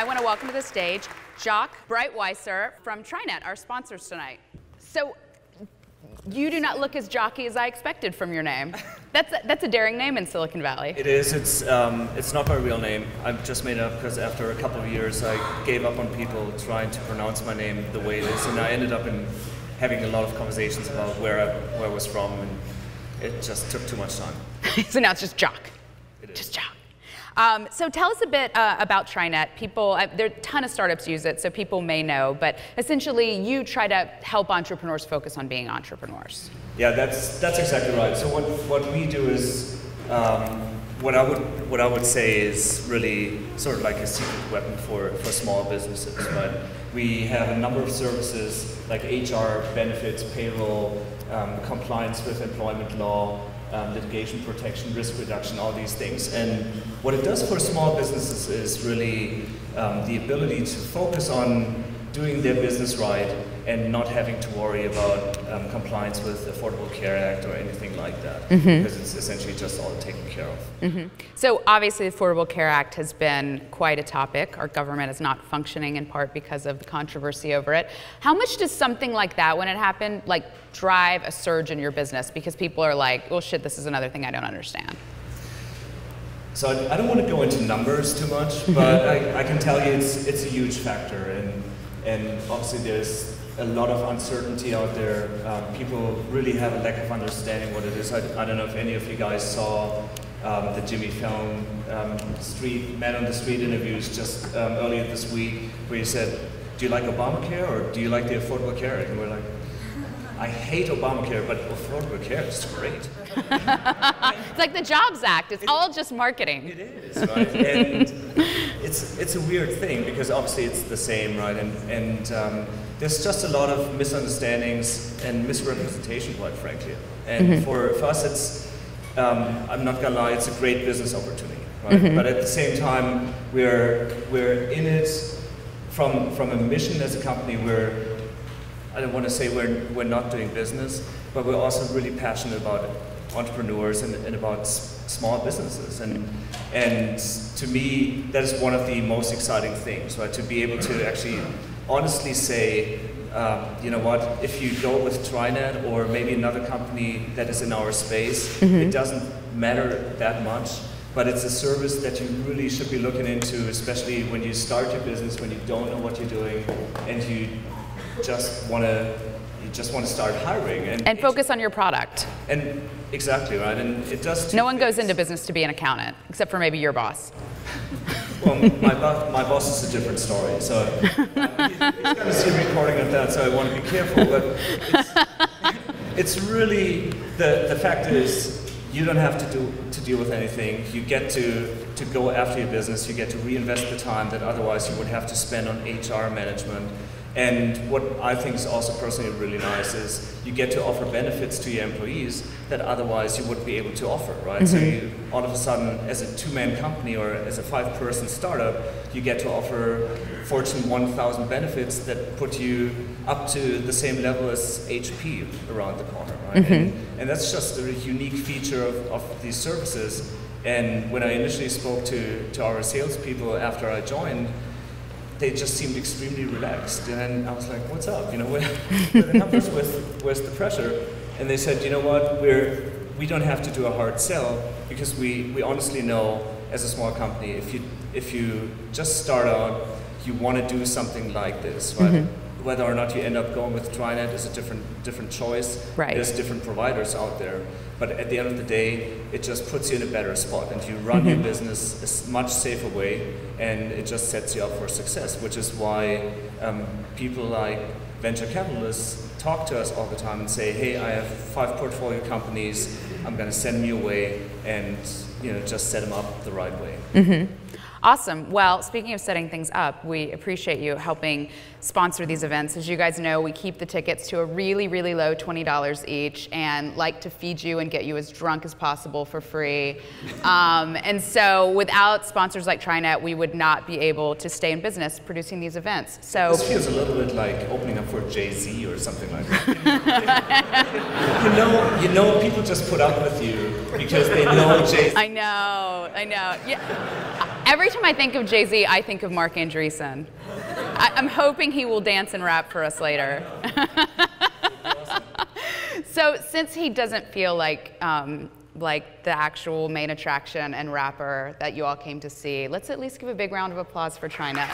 I want to welcome to the stage Jock Breitwieser from TriNet, our sponsors tonight. So, you do not look as jockey as I expected from your name. That's a daring name in Silicon Valley. It is. It's not my real name. I've just made it up because after a couple of years, I gave up on people trying to pronounce my name the way it is, and I ended up having a lot of conversations about where I was from, and it just took too much time. So now it's just Jock. It is. Just Jock. So tell us a bit about TriNet. People, there are a ton of startups use it, so people may know, but essentially you try to help entrepreneurs focus on being entrepreneurs. Yeah, that's exactly right. So what we do is, what I would say is really sort of like a secret weapon for small businesses, right? We have a number of services like HR, benefits, payroll, compliance with employment law, litigation protection, risk reduction, all these things. And what it does for small businesses is really the ability to focus on doing their business right and not having to worry about compliance with the Affordable Care Act or anything like that, because it's essentially just all taken care of. So obviously the Affordable Care Act has been quite a topic. Our government is not functioning in part because of the controversy over it. How much does something like that, when it happened, like drive a surge in your business because people are like, well shit, this is another thing I don't understand? So I don't want to go into numbers too much, but I can tell you it's a huge factor, and obviously there's a lot of uncertainty out there. People really have a lack of understanding what it is. I don't know if any of you guys saw the Jimmy Fallon Man on the Street interviews just earlier this week, where he said, do you like Obamacare or do you like the Affordable Care Act? And we're like, I hate Obamacare, but Affordable Care is great. It's like the Jobs Act. It's all just marketing. It is, right? And it's a weird thing because obviously it's the same, right? And there's just a lot of misunderstandings and misrepresentation, quite frankly. And for us, it's I'm not gonna lie, it's a great business opportunity, right? But at the same time, we're in it from a mission as a company. I don't want to say we're not doing business, but we're also really passionate about entrepreneurs and about small businesses. And to me, that is one of the most exciting things, right? To be able to actually honestly say, you know what, if you go with TriNet or maybe another company that is in our space, it doesn't matter that much, but it's a service that you really should be looking into, especially when you start your business, when you don't know what you're doing, and you just want to start hiring and focus on your product. And exactly right, and it does. No one goes into business to be an accountant, except for maybe your boss. Well, my boss is a different story, so he's going to see a recording of that, so I want to be careful. But it's really the fact is you don't have to deal with anything. You get to go after your business. You get to reinvest the time that otherwise you would have to spend on HR management. And what I think is also personally really nice is you get to offer benefits to your employees that otherwise you wouldn't be able to offer, right? So you, all of a sudden, as a two-man company or as a 5-person startup, you get to offer Fortune 1000 benefits that put you up to the same level as HP around the corner, right? And that's just a unique feature of these services. And when I initially spoke to our salespeople after I joined, they just seemed extremely relaxed, and I was like, "What's up? You know, where the numbers? Where's the pressure?" And they said, "You know what? We don't have to do a hard sell because we honestly know as a small company, if you just start out, you want to do something like this, right? Whether or not you end up going with TriNet is a different choice. Right. There's different providers out there, but at the end of the day, it just puts you in a better spot, and you run your business a much safer way, and it just sets you up for success, which is why people like venture capitalists talk to us all the time and say, "Hey, I have 5 portfolio companies. I'm going to send them your way, and just set them up the right way." Awesome. Well, speaking of setting things up, we appreciate you helping sponsor these events. As you guys know, we keep the tickets to a really, really low $20 each and like to feed you and get you as drunk as possible for free. And so without sponsors like TriNet, we would not be able to stay in business producing these events. So this feels a little bit like opening up for Jay-Z or something like that. you know, people just put up with you because they know Jay-Z. I know. Yeah. Every time I think of Jay-Z, I think of Marc Andreessen. I'm hoping he will dance and rap for us later. So since he doesn't feel like the actual main attraction and rapper that you all came to see, let's at least give a big round of applause for TriNet.